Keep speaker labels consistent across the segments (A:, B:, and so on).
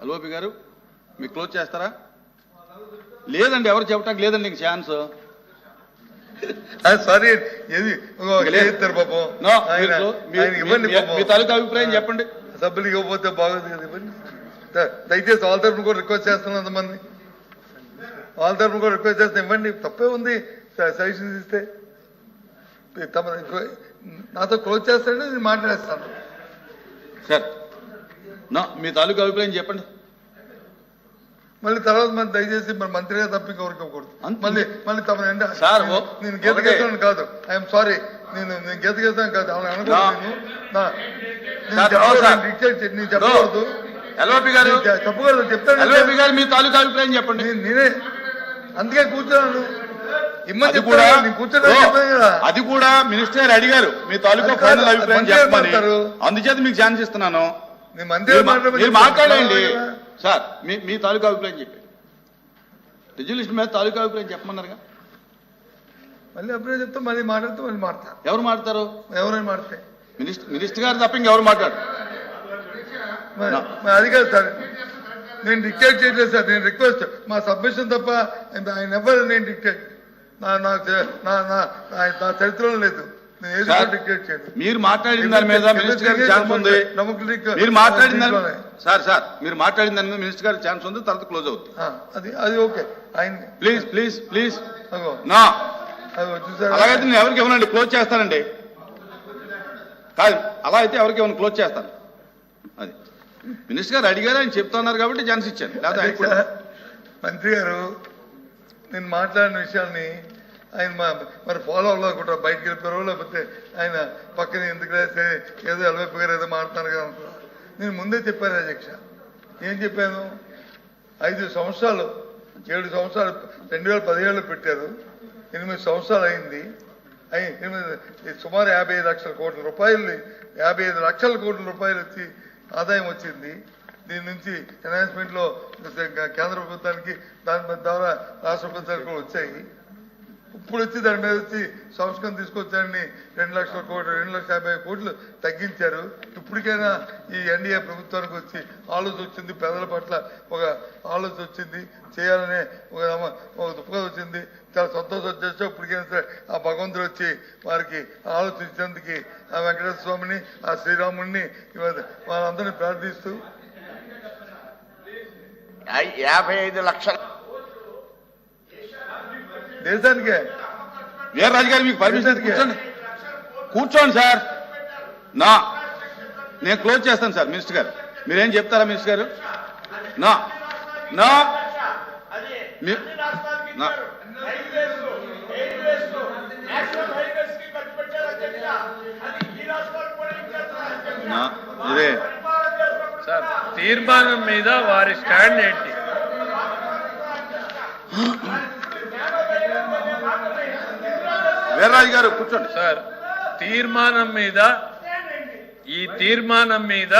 A: అల్వోపి గారు మీ క్లోజ్ చేస్తారా? లేదండి, ఎవరు చెప్పడానికి లేదండి ఇంక ఛాన్స్.
B: సారీ పాపం
A: మీ తాలూకా అభిప్రాయం చెప్పండి.
B: సభ్యులు ఇవ్వకపోతే బాగోదు కదా, ఇవ్వండి. దయచేసి వాళ్ళ తరఫున కూడా రిక్వెస్ట్ చేస్తున్నాం. అంతమంది వాళ్ళ తరఫున కూడా రిక్వెస్ట్ చేస్తే ఇవ్వండి, తప్పే ఉంది. సజెషన్స్ ఇస్తే తమ నాతో క్లోజ్ చేస్తాడని నేను మాట్లాడేస్తాను.
A: సార్ మీ తాలూకా అభిప్రాయం చెప్పండి.
B: మళ్ళీ తర్వాత మరి దయచేసి మరి మంత్రిగా తప్ప ఇంకొకరికి ఇవ్వకూడదు. మళ్ళీ తమ
A: సార్
B: నేను గీతకేస్తాను కాదు, ఐఎమ్ సారీ, నేను గీతకేస్తాను కాదు, అవును అనుకోలేదు. నేను చెప్పకూడదు.
A: ఎల్ఓపి గారు
B: చెప్పకూడదు, చెప్తాను.
A: ఎల్ఓపి గారు మీ తాలూకా అభిప్రాయం చెప్పండి.
B: నేనే అందుకే కూర్చున్నాను.
A: అది కూడా మినిస్టర్ గారు అడిగారు మీ తాలూకా ఫైనల్ అభిప్రాయం చెప్పమని, అందుచేత మీకు ఛాన్స్ ఇస్తున్నాను. మీరు మాట్లాడండి సార్, మీ తాలూకా అభిప్రాయం చెప్పి రిజల్యూషన్ మీద తాలూకా అభిప్రాయం చెప్పమన్నారుగా.
B: మళ్ళీ అభిప్రాయం చెప్తా, మళ్ళీ మాట్లాడుతూ మళ్ళీ మాట్లాడతారు.
A: ఎవరు మాట్లాడతారు?
B: ఎవరైనా మాట్లాడే
A: మినిస్టర్ గారు తప్ప ఇంకెవరు మాట్లాడు.
B: అది కాదు సార్, నేను డిక్టేట్ చేయలేదు సార్. నేను రిక్వెస్ట్, మా సబ్మిషన్ తప్ప ఆయన ఎవరు నేను డిక్టేట్ నా చరిత్రలో లేదు.
A: మీరు మాట్లాడిన దాని మీద మినిస్టర్ గారికి ఛాన్స్ ఉంది. మీరు మాట్లాడిన దాని మీరు మాట్లాడిన దాని మీద మినిస్టర్ గారికి ఛాన్స్ ఉంది, తర్వాత క్లోజ్ అవుతుంది.
B: అది ఓకే. ఆయన
A: ప్లీజ్ ప్లీజ్ ప్లీజ్ నా అలాగైతే నేను ఎవరికి ఇవ్వనండి, క్లోజ్ చేస్తానండి. కాదు అలా అయితే ఎవరికి ఇవ్వను, క్లోజ్ చేస్తాను. అది మినిస్టర్ గారు అడిగారు, ఆయన చెప్తున్నారు కాబట్టి ఛాన్స్ ఇచ్చాను. లేదా
B: మంత్రి గారు నేను మాట్లాడిన విషయాన్ని ఆయన మరి ఫాలో అవ్వకుండా బయటకు వెళ్ళిపోయారో, లేకపోతే ఆయన పక్కన ఎందుకు రాస్తే ఏదో ఎల్వైపు గారు ఏదో మాట్లాడుతున్నారు కదా అనుకో. నేను ముందే చెప్పాను అధ్యక్ష. ఏం చెప్పాను? 5 సంవత్సరాలు 7 సంవత్సరాలు 2017లో పెట్టారు, 8 సంవత్సరాలు అయింది. సుమారు 55 లక్షల కోట్ల రూపాయలు, 55 లక్షల కోట్ల రూపాయలు వచ్చి ఆదాయం వచ్చింది. దీని నుంచి ఎన్హాన్స్మెంట్ లో కేంద్ర ప్రభుత్వానికి, దాని ద్వారా రాష్ట్ర ప్రభుత్వానికి కూడా వచ్చాయి. ఇప్పుడు వచ్చి దాని మీద వచ్చి సంస్కరణ తీసుకొచ్చారని 2,50,00,000 కోట్లు తగ్గించారు. ఇప్పటికైనా ఈ ఎన్డీఏ ప్రభుత్వానికి వచ్చి ఆలోచన వచ్చింది, పేదల పట్ల ఒక ఆలోచన వచ్చింది, చేయాలనే ఒక దృక్పథం వచ్చింది. చాలా సంతోషం వచ్చేస్తే ఇప్పటికైనా సరే ఆ భగవంతుడు వచ్చి వారికి ఆలోచించేందుకు ఆ వెంకటేశ్వర స్వామిని, ఆ శ్రీరాముడిని వాళ్ళందరినీ ప్రార్థిస్తూ
C: 55 లక్షల
B: దేశానికే.
A: వీర్రాజు గారు మీకు పర్మిషన్ కూర్చోండి సార్. నేను క్లోజ్ చేస్తాను సార్. మినిస్టర్ గారు మీరేం చెప్తారా? మినిస్టర్ గారు ఇదే
D: సార్, తీర్మానం మీద వారి స్టాండ్ ఏంటి?
A: వీర్రాజు గారు కూర్చోండి
D: సార్. ఈ తీర్మానం మీద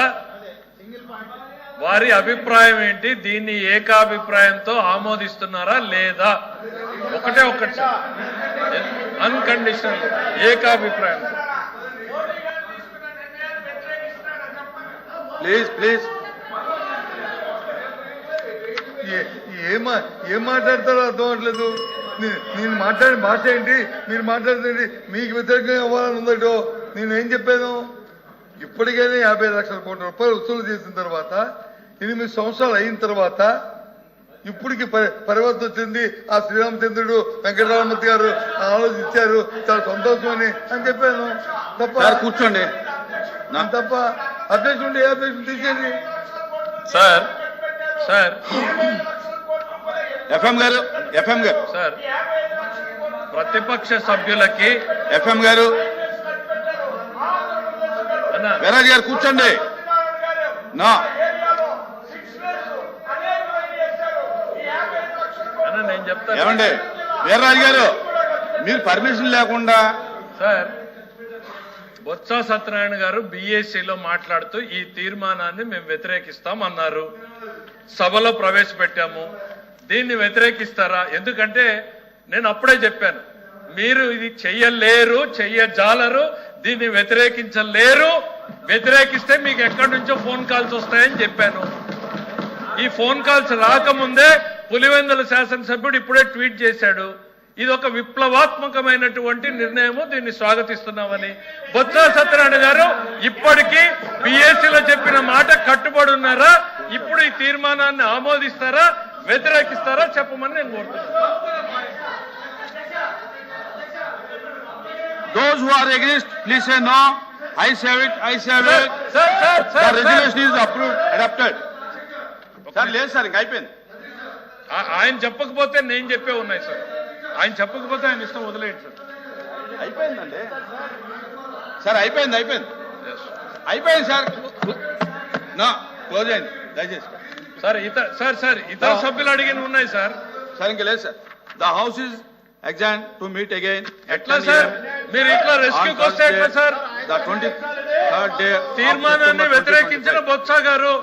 D: వారి అభిప్రాయం ఏంటి? దీన్ని ఏకాభిప్రాయంతో ఆమోదిస్తున్నారా లేదా? ఒకటి సార్, అన్కండిషనల్ ఏకాభిప్రాయం.
A: Please please.
B: ఏం మాట్లాడతారో అర్థం అవట్లేదు. నేను మాట్లాడిన భాష ఏంటి, మీరు మాట్లాడుతుంది మీకు వ్యతిరేకంగా ఇవ్వాలని ఉందటో. నేనేం చెప్పాను? ఇప్పటికైనా 55 లక్షల కోట్ల రూపాయలు వసూలు చేసిన తర్వాత 8 సంవత్సరాలు అయిన తర్వాత ఇప్పటికి పరివర్తన వచ్చింది. ఆ శ్రీరామచంద్రుడు, వెంకటరామమూర్తి గారు ఆలోచించారు, చాలా సంతోషం అని చెప్పాను. తప్ప
A: కూర్చోండి.
B: తప్ప అభ్యక్షం ఉంటే ఏ అభ్యక్షం తీసేది
D: సార్.
A: ఎఫ్ఎం గారు
D: సార్, ప్రతిపక్ష సభ్యులకి
A: ఎఫ్ఎం గారు వీర్రాజు గారు కూర్చోండి.
D: నేను చెప్తాను.
A: ఏమండి వీర్రాజు గారు, మీరు పర్మిషన్ లేకుండా
D: సార్, బొత్స సత్యనారాయణ గారు బీఏసీలో మాట్లాడుతూ ఈ తీర్మానాన్ని మేము వ్యతిరేకిస్తాం అన్నారు. సభలో ప్రవేశపెట్టాము. దీన్ని వ్యతిరేకిస్తారా? ఎందుకంటే నేను అప్పుడే చెప్పాను, మీరు ఇది చెయ్యలేరు, చెయ్యజాలరు, దీన్ని వ్యతిరేకించలేరు. వ్యతిరేకిస్తే మీకు ఎక్కడి నుంచో ఫోన్ కాల్స్ వస్తాయని చెప్పాను. ఈ ఫోన్ కాల్స్ రాకముందే పులివెందుల శాసనసభ్యుడు ఇప్పుడే ట్వీట్ చేశాడు, ఇది ఒక విప్లవాత్మకమైనటువంటి నిర్ణయము, దీన్ని స్వాగతిస్తున్నామని. బొత్స సత్యనారాయణ గారు ఇప్పటికీ బిఎస్సీలో చెప్పిన మాట కట్టుబడి ఉన్నారా? ఇప్పుడు ఈ తీర్మానాన్ని ఆమోదిస్తారా, వ్యతిరేకిస్తారా చెప్పమని నేను కోరుతున్నాను.
A: Those who are against, please say no. I say it. I say it.
D: Sir, sir,
A: The
D: sir,
A: resolution is approved, adopted. Sir లేదు సార్, ఇంకా అయిపోయింది.
D: ఆయన చెప్పకపోతే నేను చెప్పే ఉన్నాయి సార్. ఆయన చెప్పకపోతే ఆయన ఇష్టం వదిలేయండి సార్.
A: అయిపోయిందండి సార్, అయిపోయింది అయిపోయింది సార్. నా క్లోజ్ అయింది దయచేసి.
D: సార్ ఇతర సభ్యులు అడిగిన ఉన్నాయి సార్.
A: సార్ ఇంకా లేదు sir. The house is exam to meet again.
D: ఎట్లా సార్ మీరు ఇట్లా రెస్క్యూకి వస్తే ఎట్లా సార్?
A: ద 23rd డే
D: తీర్మానాన్ని వ్యతిరేకించిన బొత్స గారు